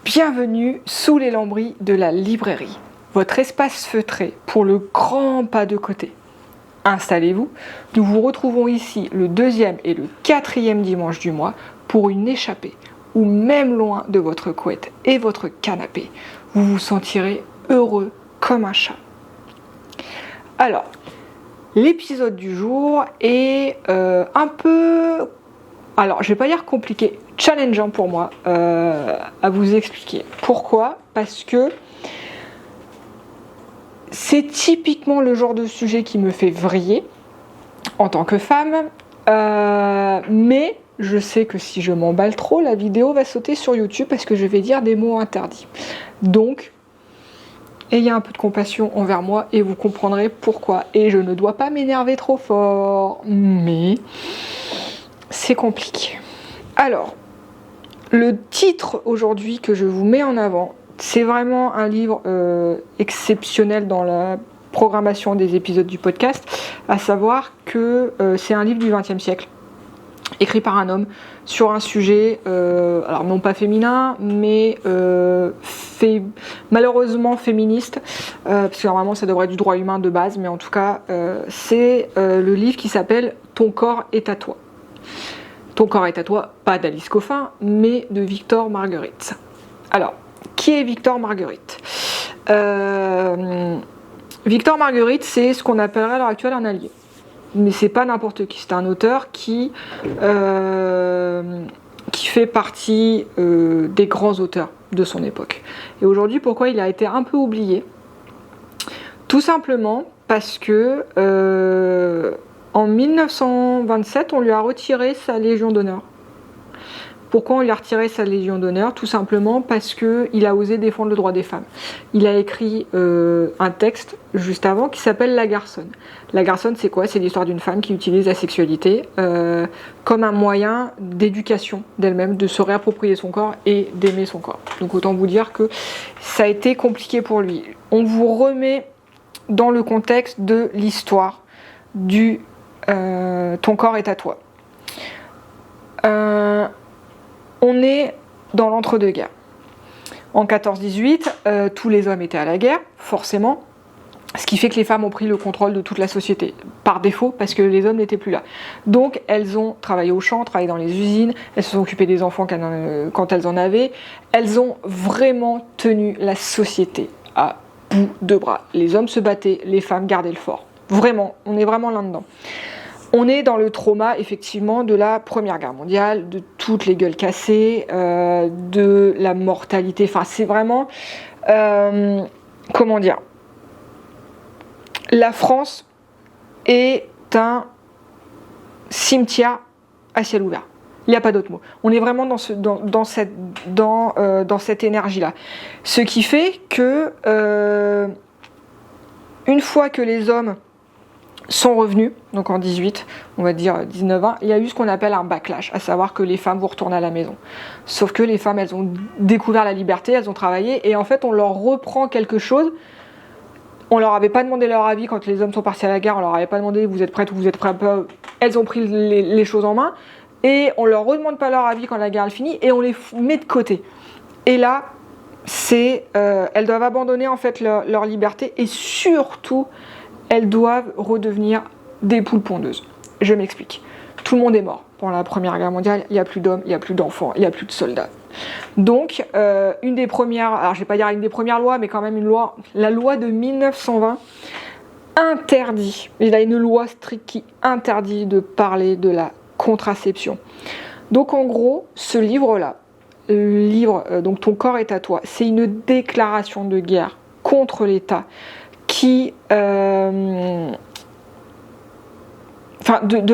Bienvenue sous les lambris de la librairie, votre espace feutré pour le grand pas de côté. Installez-vous, nous vous retrouvons ici le 2e et le 4e dimanche du mois pour une échappée, ou même loin de votre couette et votre canapé. Vous vous sentirez heureux comme un chat. Alors, l'épisode du jour est un peu... Alors, je vais pas dire compliqué, challengeant pour moi à vous expliquer. Pourquoi ? Parce que c'est typiquement le genre de sujet qui me fait vriller en tant que femme, mais je sais que si je m'emballe trop, la vidéo va sauter sur YouTube parce que je vais dire des mots interdits. Donc, ayez un peu de compassion envers moi et vous comprendrez pourquoi. Et je ne dois pas m'énerver trop fort, mais c'est compliqué. Alors, le titre aujourd'hui que je vous mets en avant, c'est vraiment un livre exceptionnel dans la programmation des épisodes du podcast, à savoir que c'est un livre du XXe siècle, écrit par un homme, sur un sujet, alors non pas féminin, mais malheureusement féministe, parce que normalement ça devrait être du droit humain de base, mais en tout cas, c'est le livre qui s'appelle « Ton corps est à toi ». Ton corps est à toi, pas d'Alice Coffin, mais de Victor Margueritte. Alors, qui est Victor Margueritte ? Victor Margueritte, c'est ce qu'on appellerait à l'heure actuelle un allié. Mais c'est pas n'importe qui, c'est un auteur qui fait partie des grands auteurs de son époque. Et aujourd'hui, pourquoi il a été un peu oublié ? Tout simplement parce que en 1927, on lui a retiré sa Légion d'honneur. Pourquoi on lui a retiré sa Légion d'honneur ? Tout simplement parce qu'il a osé défendre le droit des femmes. Il a écrit un texte juste avant qui s'appelle La Garçonne. La Garçonne, c'est quoi ? C'est l'histoire d'une femme qui utilise la sexualité comme un moyen d'éducation d'elle-même, de se réapproprier son corps et d'aimer son corps. Donc autant vous dire que ça a été compliqué pour lui. On vous remet dans le contexte de l'histoire du Ton corps est à toi. On est dans l'entre-deux-guerres. En 14-18, tous les hommes étaient à la guerre, forcément, ce qui fait que les femmes ont pris le contrôle de toute la société, par défaut, parce que les hommes n'étaient plus là. Donc, elles ont travaillé au champ, travaillé dans les usines, elles se sont occupées des enfants quand elles en avaient, elles ont vraiment tenu la société à bout de bras. Les hommes se battaient, les femmes gardaient le fort. Vraiment, on est vraiment là-dedans. On est dans le trauma, effectivement, de la Première Guerre mondiale, de toutes les gueules cassées, de la mortalité. Enfin, c'est vraiment... comment dire ? La France est un cimetière à ciel ouvert. Il n'y a pas d'autre mot. On est vraiment dans cette énergie-là. Ce qui fait que, une fois que les hommes sont revenus, donc en 18, on va dire 19-20, il y a eu ce qu'on appelle un backlash, à savoir que les femmes vont retourner à la maison. Sauf que les femmes, elles ont découvert la liberté, elles ont travaillé, et en fait, on leur reprend quelque chose. On leur avait pas demandé leur avis quand les hommes sont partis à la guerre, on leur avait pas demandé vous êtes prêtes ou vous êtes prêts pas. Elles ont pris les choses en main, et on leur redemande pas leur avis quand la guerre est finie, et on les met de côté. Et là, elles doivent abandonner en fait leur liberté, et surtout, elles doivent redevenir des poules pondeuses. Je m'explique. Tout le monde est mort. Pendant la Première Guerre mondiale, il n'y a plus d'hommes, il n'y a plus d'enfants, il n'y a plus de soldats. Donc, une des premières, alors je ne vais pas dire une des premières lois, mais quand même une loi, la loi de 1920, interdit, il y a une loi stricte qui interdit de parler de la contraception. Donc en gros, ce livre-là, le livre, donc Ton corps est à toi, c'est une déclaration de guerre contre l'État, qui, de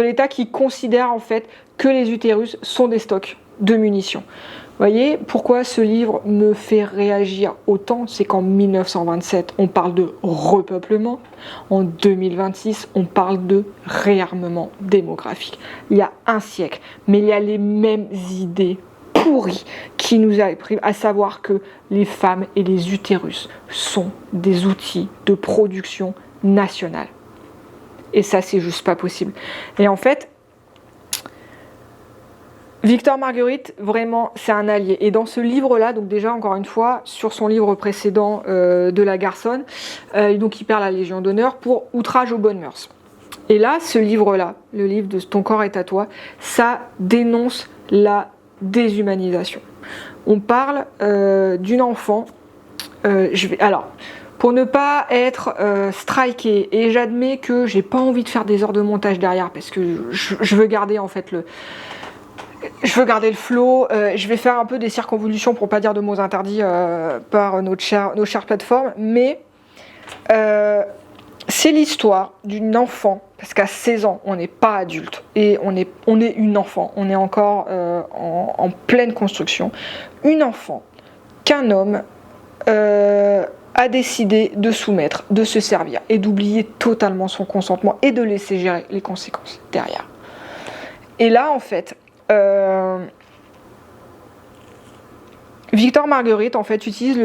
l'État qui considère en fait que les utérus sont des stocks de munitions. Vous voyez, pourquoi ce livre me fait réagir autant ? C'est qu'en 1927, on parle de repeuplement. En 2026, on parle de réarmement démographique. Il y a un siècle, mais il y a les mêmes idées pourries qui nous a pris, à savoir que les femmes et les utérus sont des outils de production nationale. Et ça, c'est juste pas possible. Et en fait, Victor Marguerite, vraiment, c'est un allié. Et dans ce livre-là, donc déjà, encore une fois, sur son livre précédent de la Garçonne, donc il perd la Légion d'honneur pour outrage aux bonnes mœurs. Et là, ce livre-là, le livre de Ton corps est à toi, ça dénonce la déshumanisation. On parle d'une enfant. Alors, pour ne pas être striké, et j'admets que j'ai pas envie de faire des heures de montage derrière parce que je veux garder en fait je veux garder le flow. Je vais faire un peu des circonvolutions pour pas dire de mots interdits par nos chères plateformes, mais c'est l'histoire d'une enfant, parce qu'à 16 ans, on n'est pas adulte, et on est une enfant, on est encore en pleine construction. Une enfant qu'un homme a décidé de soumettre, de se servir, et d'oublier totalement son consentement, et de laisser gérer les conséquences derrière. Et là, en fait, Victor Marguerite, en fait, utilise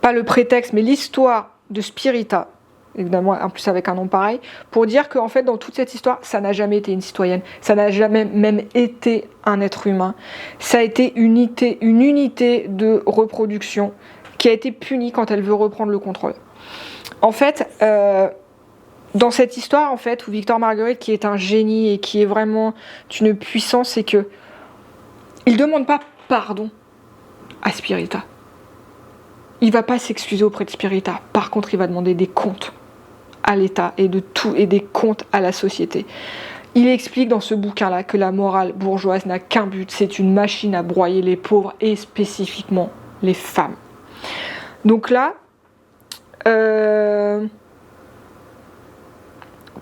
pas le prétexte, mais l'histoire de Spirita, évidemment en plus avec un nom pareil, pour dire qu'en fait dans toute cette histoire, ça n'a jamais été une citoyenne, ça n'a jamais même été un être humain, ça a été une unité de reproduction qui a été punie quand elle veut reprendre le contrôle. En fait, dans cette histoire en fait, où Victor Marguerite, qui est un génie et qui est vraiment d'une puissance, c'est que il demande pas pardon à Spirita. Il va pas s'excuser auprès de Spirita. Par contre, il va demander des comptes à l'État et de tout, et des comptes à la société. Il explique dans ce bouquin-là que la morale bourgeoise n'a qu'un but, c'est une machine à broyer les pauvres et spécifiquement les femmes. Donc là,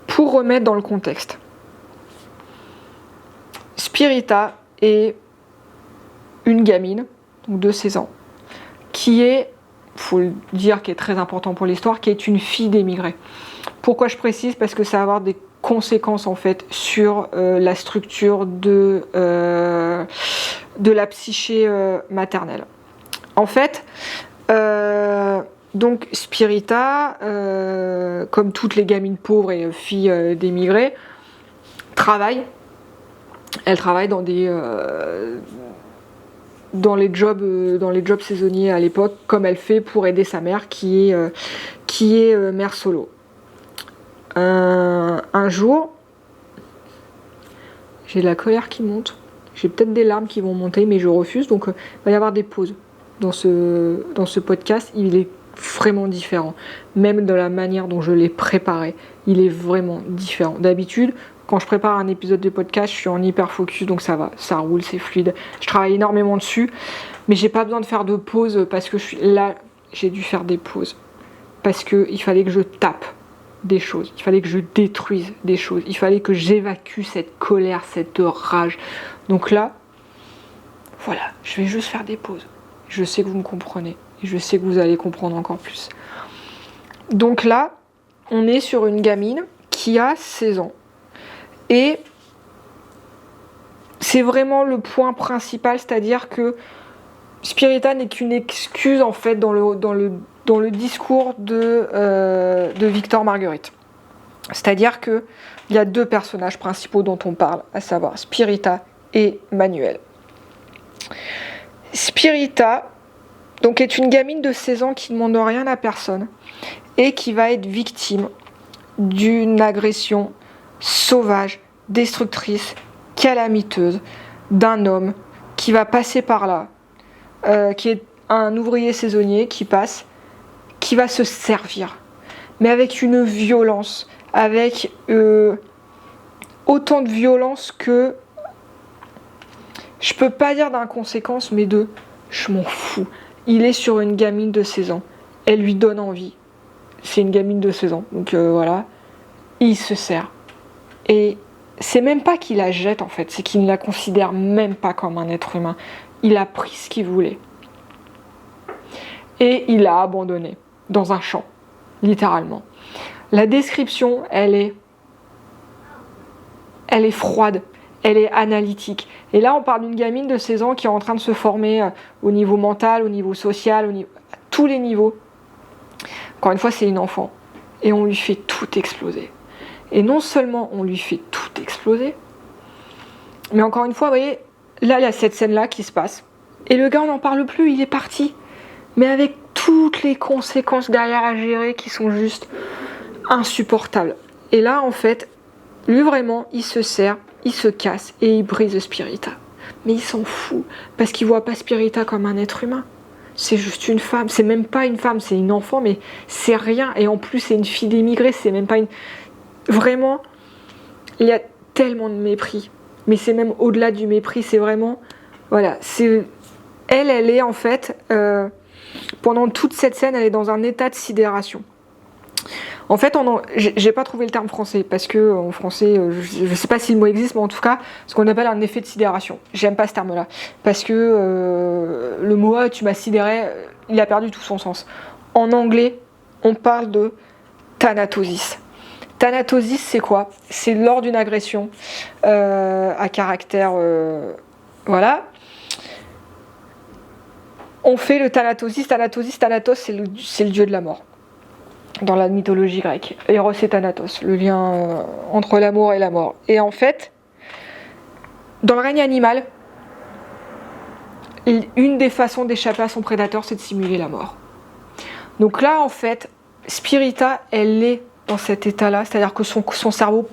pour remettre dans le contexte, Spirita est une gamine, donc de 16 ans, qui est, faut le dire, qui est très important pour l'histoire, qui est une fille d'émigrés. Pourquoi je précise ? Parce que ça va avoir des conséquences en fait sur la structure de la psyché maternelle. En fait, donc Spirita, comme toutes les gamines pauvres et filles d'émigrés, travaille. Elle travaille dans les jobs saisonniers à l'époque, comme elle fait pour aider sa mère qui est mère solo. Un jour, j'ai de la colère qui monte, j'ai peut-être des larmes qui vont monter, mais je refuse, donc il va y avoir des pauses dans ce podcast. Il est vraiment différent, même dans la manière dont je l'ai préparé, il est vraiment différent. D'habitude, quand je prépare un épisode de podcast, je suis en hyper focus, donc ça va, ça roule, c'est fluide. Je travaille énormément dessus, mais j'ai pas besoin de faire de pause parce que j'ai dû faire des pauses. Parce qu'il fallait que je tape des choses, il fallait que je détruise des choses, il fallait que j'évacue cette colère, cette rage. Donc là, voilà, je vais juste faire des pauses. Je sais que vous me comprenez, et je sais que vous allez comprendre encore plus. Donc là, on est sur une gamine qui a 16 ans. Et c'est vraiment le point principal, c'est-à-dire que Spirita n'est qu'une excuse en fait dans le discours de Victor Marguerite. C'est-à-dire qu'il y a deux personnages principaux dont on parle, à savoir Spirita et Manuel. Spirita, donc, est une gamine de 16 ans qui ne demande rien à personne et qui va être victime d'une agression sauvage, destructrice, calamiteuse d'un homme qui va passer par là, qui est un ouvrier saisonnier qui passe, qui va se servir, mais avec une violence, avec autant de violence que, je peux pas dire d'inconséquence, mais de je m'en fous. Il est sur une gamine de 16 ans, elle lui donne envie, c'est une gamine de 16 ans, donc voilà, il se sert. Et c'est même pas qu'il la jette en fait, c'est qu'il ne la considère même pas comme un être humain. Il a pris ce qu'il voulait. Et il l'a abandonné dans un champ, littéralement. La description, elle est froide, elle est analytique. Et là, on parle d'une gamine de 16 ans qui est en train de se former au niveau mental, au niveau social, à tous les niveaux. Encore une fois, c'est une enfant. Et on lui fait tout exploser. Et non seulement on lui fait tout exploser, Mais encore une fois, vous voyez, là, il y a cette scène-là qui se passe. Et le gars, on n'en parle plus, il est parti. Mais avec toutes les conséquences derrière à gérer qui sont juste insupportables. Et là, en fait, lui, vraiment, il se sert, il se casse et il brise Spirita. Mais il s'en fout, parce qu'il voit pas Spirita comme un être humain. C'est juste une femme. C'est même pas une femme, c'est une enfant, mais c'est rien. Et en plus, c'est une fille d'émigré, c'est même pas une... Vraiment, il y a tellement de mépris. Mais c'est même au-delà du mépris, c'est vraiment... Voilà, c'est... Elle est en fait... pendant toute cette scène, elle est dans un état de sidération. En fait, j'ai pas trouvé le terme français, parce que en français, je sais pas si le mot existe, mais en tout cas, ce qu'on appelle un effet de sidération. J'aime pas ce terme-là, parce que le mot « tu m'as sidéré », il a perdu tout son sens. En anglais, on parle de thanatosis. Thanatosis, c'est quoi? C'est lors d'une agression à caractère... voilà. On fait le thanatosis. Thanatos, c'est le dieu de la mort. Dans la mythologie grecque. Eros et Thanatos, le lien entre l'amour et la mort. Et en fait, dans le règne animal, une des façons d'échapper à son prédateur, c'est de simuler la mort. Donc là, en fait, Spirita, elle est dans cet état-là, c'est-à-dire que son cerveau,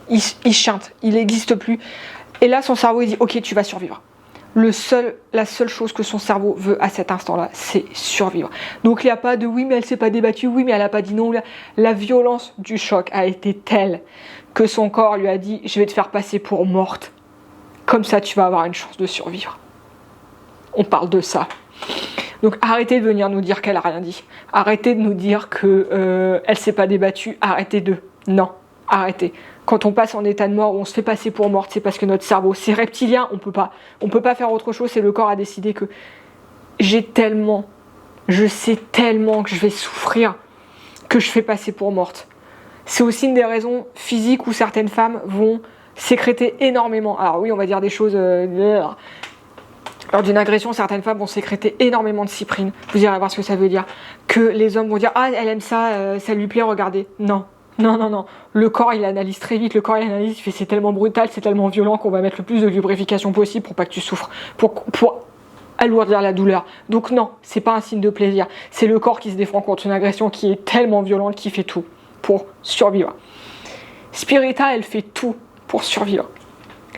il chante, il n'existe plus. Et là, son cerveau, il dit « Ok, tu vas survivre ». La seule chose que son cerveau veut à cet instant-là, c'est survivre. Donc il n'y a pas de oui, mais elle s'est pas débattue, oui, mais elle n'a pas dit non. La violence du choc a été telle que son corps lui a dit je vais te faire passer pour morte. Comme ça, tu vas avoir une chance de survivre. On parle de ça. Donc arrêtez de venir nous dire qu'elle a rien dit. Arrêtez de nous dire que elle s'est pas débattue. Arrêtez de. Non, arrêtez. Quand on passe en état de mort ou on se fait passer pour morte, c'est parce que notre cerveau, c'est reptilien, on peut pas faire autre chose, c'est le corps a décidé que je sais tellement que je vais souffrir que je fais passer pour morte. C'est aussi une des raisons physiques où certaines femmes vont sécréter énormément. Alors oui, on va dire des choses... lors d'une agression, certaines femmes vont sécréter énormément de cyprine. Vous irez voir ce que ça veut dire. Que les hommes vont dire « Ah, elle aime ça, ça lui plaît, regardez. » Non. Non. Le corps, il analyse très vite. Le corps, il analyse, il fait c'est tellement brutal, c'est tellement violent qu'on va mettre le plus de lubrification possible pour pas que tu souffres, pour alourdir la douleur. Donc non, c'est pas un signe de plaisir. C'est le corps qui se défend contre une agression qui est tellement violente qu'il fait tout pour survivre. Spirita, elle fait tout pour survivre.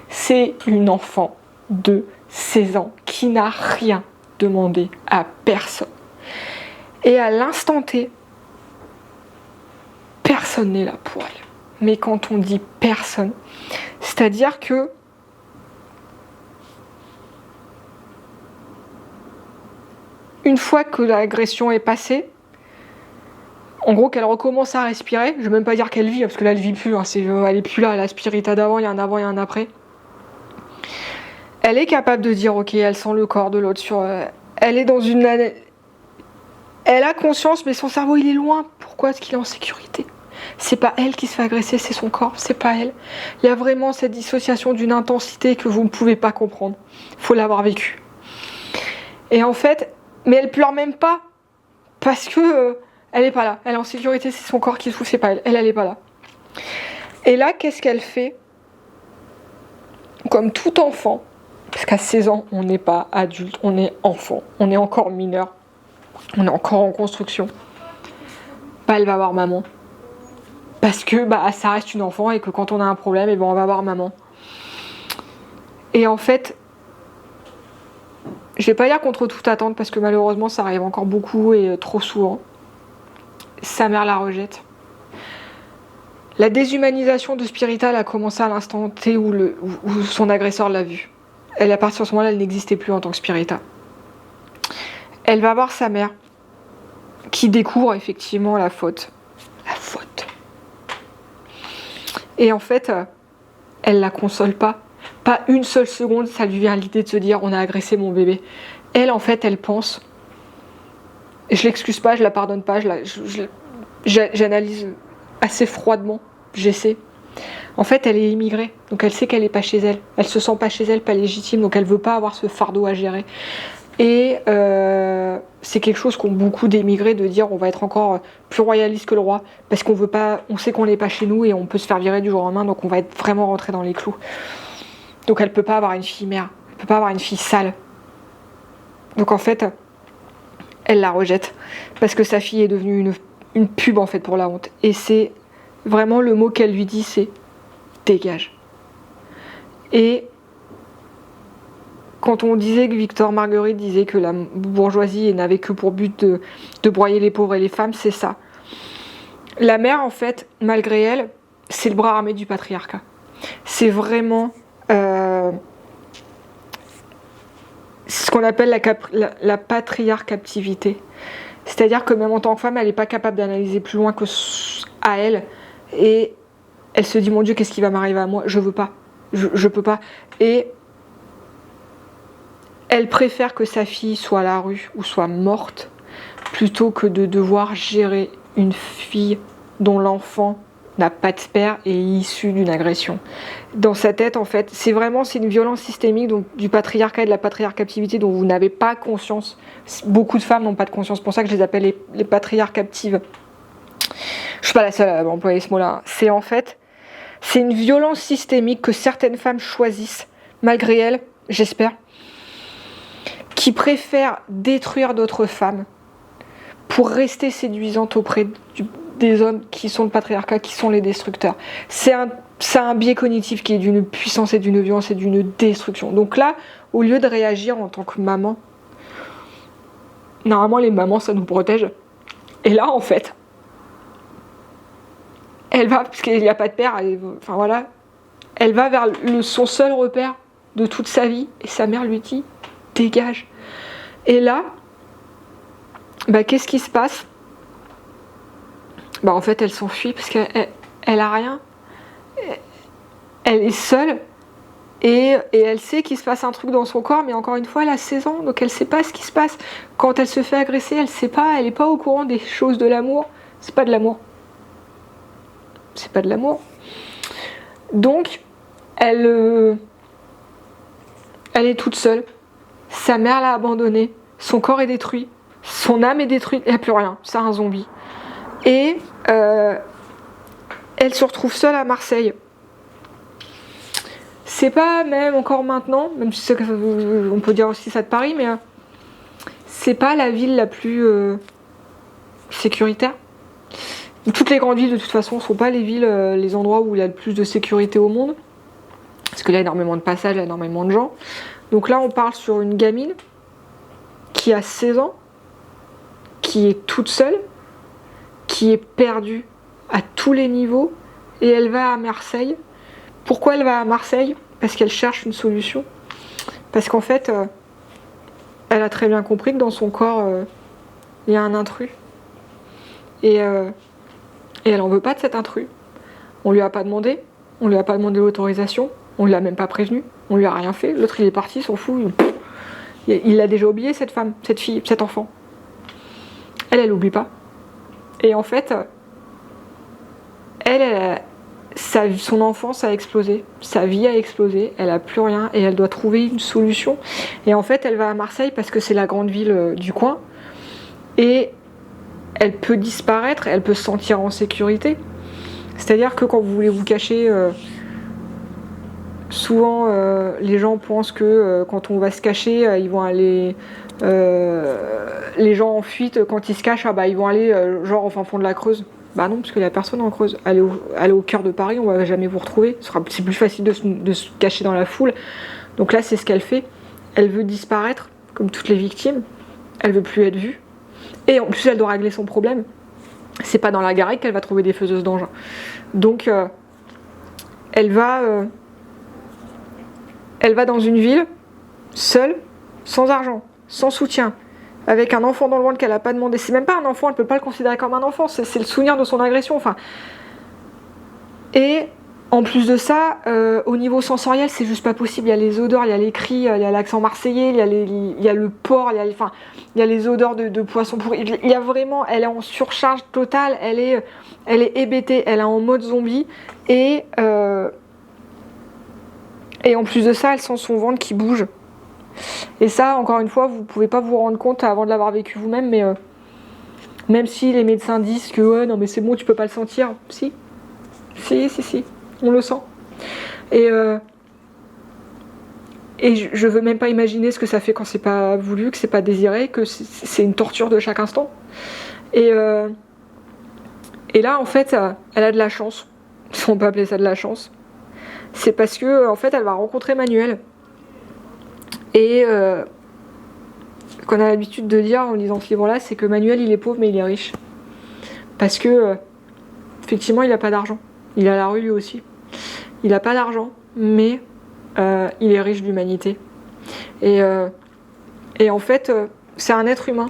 C'est une enfant de 16 ans qui n'a rien demandé à personne. Et à l'instant T, personne n'est là pour elle. Mais quand on dit personne, c'est-à-dire que une fois que l'agression est passée, en gros qu'elle recommence à respirer, je ne vais même pas dire qu'elle vit, parce que là elle vit plus, hein, elle est plus là, la Spirita d'avant, il y a un avant et un après. Elle est capable de dire ok, elle sent le corps de l'autre sur... elle est dans une... Elle a conscience, mais son cerveau il est loin. Pourquoi est-ce qu'il est en sécurité? C'est pas elle qui se fait agresser, c'est son corps, c'est pas elle. Il y a vraiment cette dissociation d'une intensité que vous ne pouvez pas comprendre. Il faut l'avoir vécu. Et en fait, mais elle pleure même pas, parce que elle est pas là. Elle est en sécurité, c'est son corps qui souffre, c'est pas elle. Elle est pas là. Et là, qu'est-ce qu'elle fait? Comme tout enfant, parce qu'à 16 ans, on n'est pas adulte, on est enfant, on est encore mineur, on est encore en construction. Bah, elle va voir maman. Parce que ça reste une enfant et que quand on a un problème, on va voir maman. Et en fait, je vais pas dire contre toute attente parce que malheureusement ça arrive encore beaucoup et trop souvent. Sa mère la rejette. La déshumanisation de Spirita elle a commencé à l'instant T où son agresseur l'a vue. À partir de ce moment-là, elle n'existait plus en tant que Spirita. Elle va voir sa mère qui découvre effectivement la faute. La faute. Et en fait, elle la console pas. Pas une seule seconde, ça lui vient l'idée de se dire on a agressé mon bébé. Elle, en fait, elle pense. Je l'excuse pas, je la pardonne pas, j'analyse assez froidement, j'essaie. En fait, elle est immigrée, donc elle sait qu'elle est pas chez elle. Elle se sent pas chez elle, pas légitime, donc elle veut pas avoir ce fardeau à gérer. Et c'est quelque chose qu'ont beaucoup d'émigrés de dire on va être encore plus royaliste que le roi parce qu'on veut pas, on sait qu'on n'est pas chez nous et on peut se faire virer du jour au lendemain, donc on va être vraiment rentré dans les clous. Donc elle peut pas avoir une fille mère, elle peut pas avoir une fille sale. Donc en fait, elle la rejette parce que sa fille est devenue une pub en fait pour la honte. Et c'est vraiment le mot qu'elle lui dit, c'est dégage. Et quand on disait que Victor Marguerite disait que la bourgeoisie n'avait que pour but de broyer les pauvres et les femmes, c'est ça. La mère, en fait, malgré elle, c'est le bras armé du patriarcat. C'est vraiment ce qu'on appelle la patriarcaptivité. C'est-à-dire que même en tant que femme, elle n'est pas capable d'analyser plus loin que à elle. Et elle se dit, mon Dieu, qu'est-ce qui va m'arriver à moi ? Je veux pas. Je peux pas. Et elle préfère que sa fille soit à la rue ou soit morte plutôt que de devoir gérer une fille dont l'enfant n'a pas de père et est issu d'une agression. Dans sa tête, en fait, c'est une violence systémique donc, du patriarcat et de la patriarcaptivité dont vous n'avez pas conscience. Beaucoup de femmes n'ont pas de conscience. C'est pour ça que je les appelle les patriarcaptives. Je suis pas la seule à employer ce mot-là. C'est une violence systémique que certaines femmes choisissent, malgré elles, j'espère, qui préfèrent détruire d'autres femmes pour rester séduisantes auprès des hommes qui sont le patriarcat, qui sont les destructeurs. C'est un biais cognitif qui est d'une puissance et d'une violence et d'une destruction. Donc là, au lieu de réagir en tant que maman, normalement les mamans ça nous protège. Et là en fait, elle va, parce qu'il n'y a pas de père, elle va vers son seul repère de toute sa vie et sa mère lui dit dégage. Et là, qu'est-ce qui se passe ? En fait, elle s'enfuit parce qu'elle a rien. Elle est seule et elle sait qu'il se passe un truc dans son corps, mais encore une fois, elle a 16 ans, donc elle sait pas ce qui se passe. Quand elle se fait agresser, elle sait pas, elle est pas au courant des choses de l'amour. C'est pas de l'amour. C'est pas de l'amour. Donc, elle est toute seule. Sa mère l'a abandonnée. Son corps est détruit. Son âme est détruite. Il n'y a plus rien. C'est un zombie. Et elle se retrouve seule à Marseille. C'est pas même encore maintenant, même si on peut dire aussi ça de Paris, mais c'est pas la ville la plus sécuritaire. Toutes les grandes villes de toute façon ne sont pas les endroits où il y a le plus de sécurité au monde. Parce que là il y a énormément de passages, il y a énormément de gens. Donc là on parle sur une gamine qui a 16 ans, qui est toute seule, qui est perdue à tous les niveaux, et elle va à Marseille. Pourquoi elle va à Marseille ? Parce qu'elle cherche une solution. Parce qu'en fait, elle a très bien compris que dans son corps, il y a un intrus. Et elle en veut pas de cet intrus. On lui a pas demandé l'autorisation, on lui a même pas prévenu, on lui a rien fait. L'autre il est parti, il s'en fout. Il a déjà oublié cette femme, cette fille, cet enfant. Elle oublie pas. Et en fait, son enfance a explosé, sa vie a explosé, elle a plus rien et elle doit trouver une solution. Et en fait, elle va à Marseille parce que c'est la grande ville du coin et elle peut disparaître, elle peut se sentir en sécurité. C'est-à-dire que quand vous voulez vous cacher, souvent les gens pensent que quand on va se cacher, ils vont aller... les gens en fuite, quand ils se cachent, ils vont aller genre au fin fond de la Creuse. Non, parce qu'il n'y a personne en Creuse. Allez au cœur de Paris, on ne va jamais vous retrouver. C'est plus facile de se cacher dans la foule. Donc là, c'est ce qu'elle fait. Elle veut disparaître, comme toutes les victimes. Elle veut plus être vue. Et en plus, elle doit régler son problème. C'est pas dans la garrigue qu'elle va trouver des faiseuses d'engins. Donc, elle va dans une ville, seule, sans argent, sans soutien, avec un enfant dans le ventre qu'elle n'a pas demandé. C'est même pas un enfant, elle peut pas le considérer comme un enfant, c'est le souvenir de son agression. Et en plus de ça, au niveau sensoriel, c'est juste pas possible. Il y a les odeurs, il y a les cris, il y a l'accent marseillais, il y a le porc, il y a les odeurs de poisson pourri. Il y a vraiment, elle est en surcharge totale, elle est hébétée, elle est en mode zombie et en plus de ça, elle sent son ventre qui bouge. Et ça, encore une fois, vous pouvez pas vous rendre compte avant de l'avoir vécu vous-même, mais même si les médecins disent que ouais, non mais c'est bon, tu peux pas le sentir, si, on le sent. Et Et je veux même pas imaginer ce que ça fait quand c'est pas voulu, que c'est pas désiré, que c'est une torture de chaque instant. Et là, en fait, elle a de la chance, si on peut appeler ça de la chance. C'est parce que, en fait, elle va rencontrer Manuel. Et qu'on a l'habitude de dire en lisant ce livre-là, c'est que Manuel, il est pauvre, mais il est riche. Parce que, effectivement, il a pas d'argent. Il a la rue, lui aussi. Il a pas d'argent, mais il est riche d'humanité. Et en fait, c'est un être humain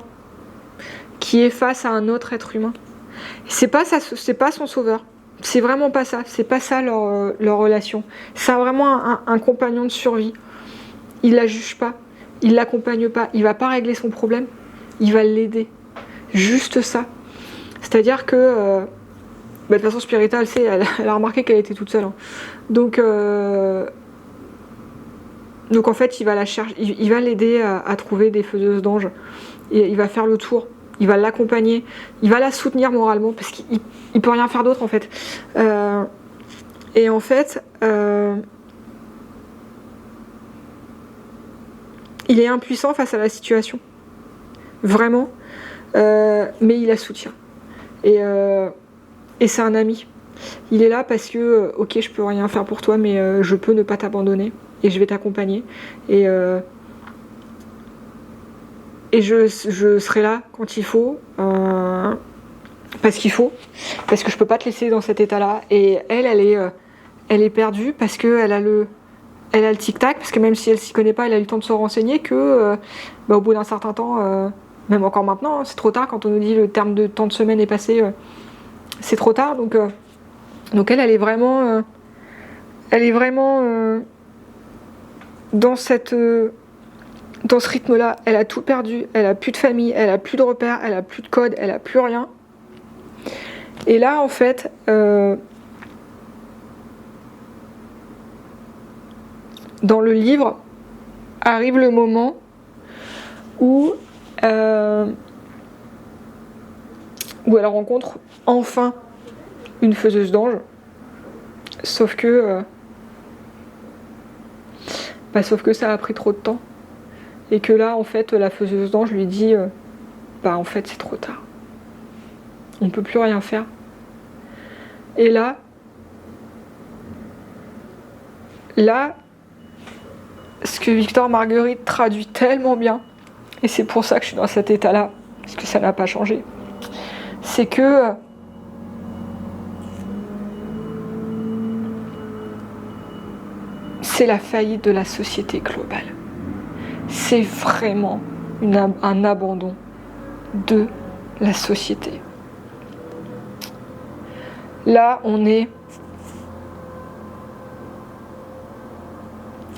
qui est face à un autre être humain. C'est pas son sauveur. C'est vraiment pas ça. C'est pas ça leur relation. C'est vraiment un compagnon de survie. Il la juge pas. Il l'accompagne pas. Il va pas régler son problème. Il va l'aider. Juste ça. C'est-à-dire que de toute façon, Spirita, elle a remarqué qu'elle était toute seule. Hein. Donc en fait, il va la chercher, il va l'aider à trouver des faiseuses d'anges. Et il va faire le tour. Il va l'accompagner. Il va la soutenir moralement parce qu'il peut rien faire d'autre en fait. Et en fait, il est impuissant face à la situation. Vraiment. Mais il la soutient. Et c'est un ami. Il est là parce que, ok, je peux rien faire pour toi, mais je peux ne pas t'abandonner. Et je vais t'accompagner. Et je serai là quand il faut. Parce qu'il faut. Parce que je peux pas te laisser dans cet état-là. Et elle est perdue parce qu'elle a le tic-tac. Parce que même si elle s'y connaît pas, elle a eu le temps de se renseigner que, au bout d'un certain temps, même encore maintenant, hein, c'est trop tard. Quand on nous dit le terme de temps de semaine est passé, c'est trop tard. Donc elle est vraiment... dans ce rythme-là. Elle a tout perdu. Elle a plus de famille. Elle a plus de repères. Elle a plus de code. Elle a plus rien. Et là, en fait... dans le livre, arrive le moment où elle rencontre enfin une faiseuse d'anges. Sauf que ça a pris trop de temps. Et que là, en fait, la faiseuse d'anges lui dit en fait, c'est trop tard. On ne peut plus rien faire. Et là, ce que Victor Marguerite traduit tellement bien, et c'est pour ça que je suis dans cet état-là, parce que ça n'a pas changé, c'est que c'est la faillite de la société globale. C'est vraiment un abandon de la société. Là, on est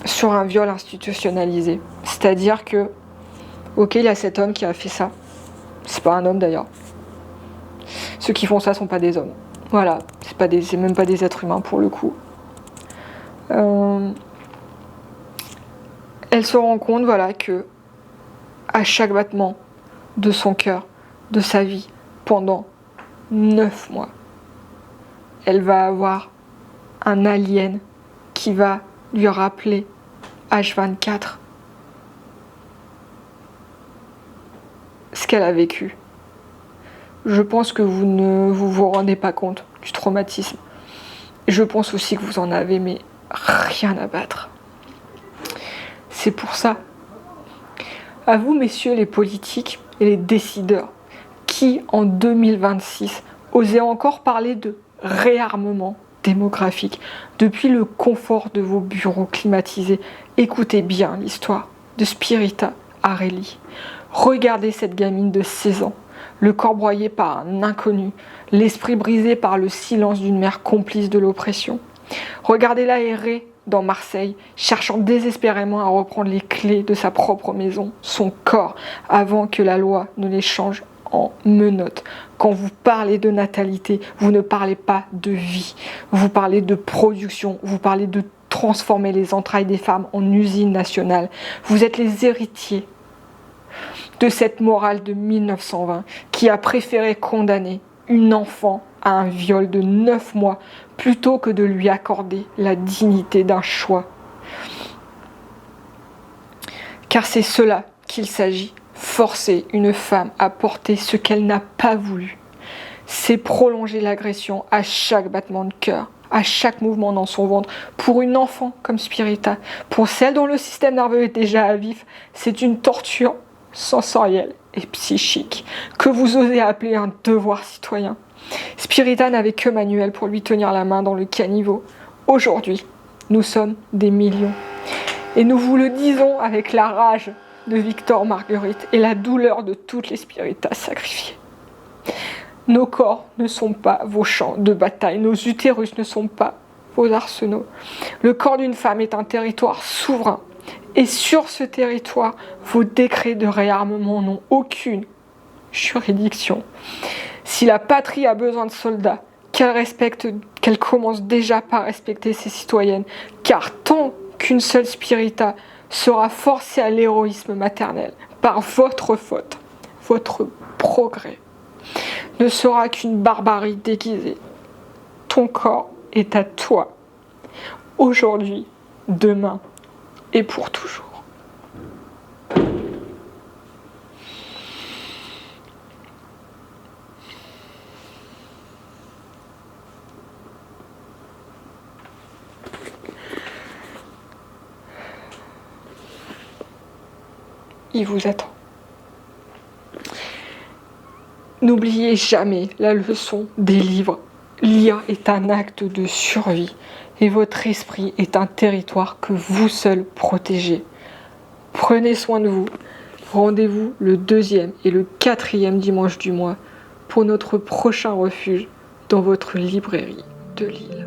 sur un viol institutionnalisé. C'est-à-dire que, ok, il y a cet homme qui a fait ça. C'est pas un homme d'ailleurs. Ceux qui font ça sont pas des hommes. Voilà, c'est même pas des êtres humains pour le coup. Elle se rend compte, voilà, que à chaque battement de son cœur, de sa vie, pendant 9 mois, elle va avoir un alien qui va lui rappeler H24 ce qu'elle a vécu. Je pense que vous ne vous rendez pas compte du traumatisme. Je pense aussi que vous en avez, mais rien à battre. C'est pour ça. À vous, messieurs les politiques et les décideurs, qui en 2026 osaient encore parler de réarmement démographique depuis le confort de vos bureaux climatisés. Écoutez bien l'histoire de Spirita Arelli. Regardez cette gamine de 16 ans, le corps broyé par un inconnu, l'esprit brisé par le silence d'une mère complice de l'oppression. Regardez-la errer dans Marseille, cherchant désespérément à reprendre les clés de sa propre maison, son corps, avant que la loi ne les change en menottes. Quand vous parlez de natalité, vous ne parlez pas de vie. Vous parlez de production, vous parlez de transformer les entrailles des femmes en usine nationale. Vous êtes les héritiers de cette morale de 1920 qui a préféré condamner une enfant à un viol de 9 mois plutôt que de lui accorder la dignité d'un choix. Car c'est cela qu'il s'agit, forcer une femme à porter ce qu'elle n'a pas voulu. C'est prolonger l'agression à chaque battement de cœur, à chaque mouvement dans son ventre. Pour une enfant comme Spirita, pour celle dont le système nerveux est déjà à vif, c'est une torture sensorielle et psychique que vous osez appeler un devoir citoyen. Spirita n'avait que Manuel pour lui tenir la main dans le caniveau. Aujourd'hui, nous sommes des millions. Et nous vous le disons avec la rage de Victor Marguerite et la douleur de toutes les Spiritas sacrifiées. Nos corps ne sont pas vos champs de bataille, nos utérus ne sont pas vos arsenaux. Le corps d'une femme est un territoire souverain. Et sur ce territoire, vos décrets de réarmement n'ont aucune juridiction. Si la patrie a besoin de soldats, qu'elle commence déjà par respecter ses citoyennes, car tant qu'une seule Spirita sera forcée à l'héroïsme maternel par votre faute, votre progrès ne sera qu'une barbarie déguisée. Ton corps est à toi, aujourd'hui, demain et pour toujours. Il vous attend. N'oubliez jamais la leçon des livres. Lire est un acte de survie et votre esprit est un territoire que vous seul protégez. Prenez soin de vous. Rendez-vous le 2e et le 4e dimanche du mois pour notre prochain refuge dans votre librairie de Lille.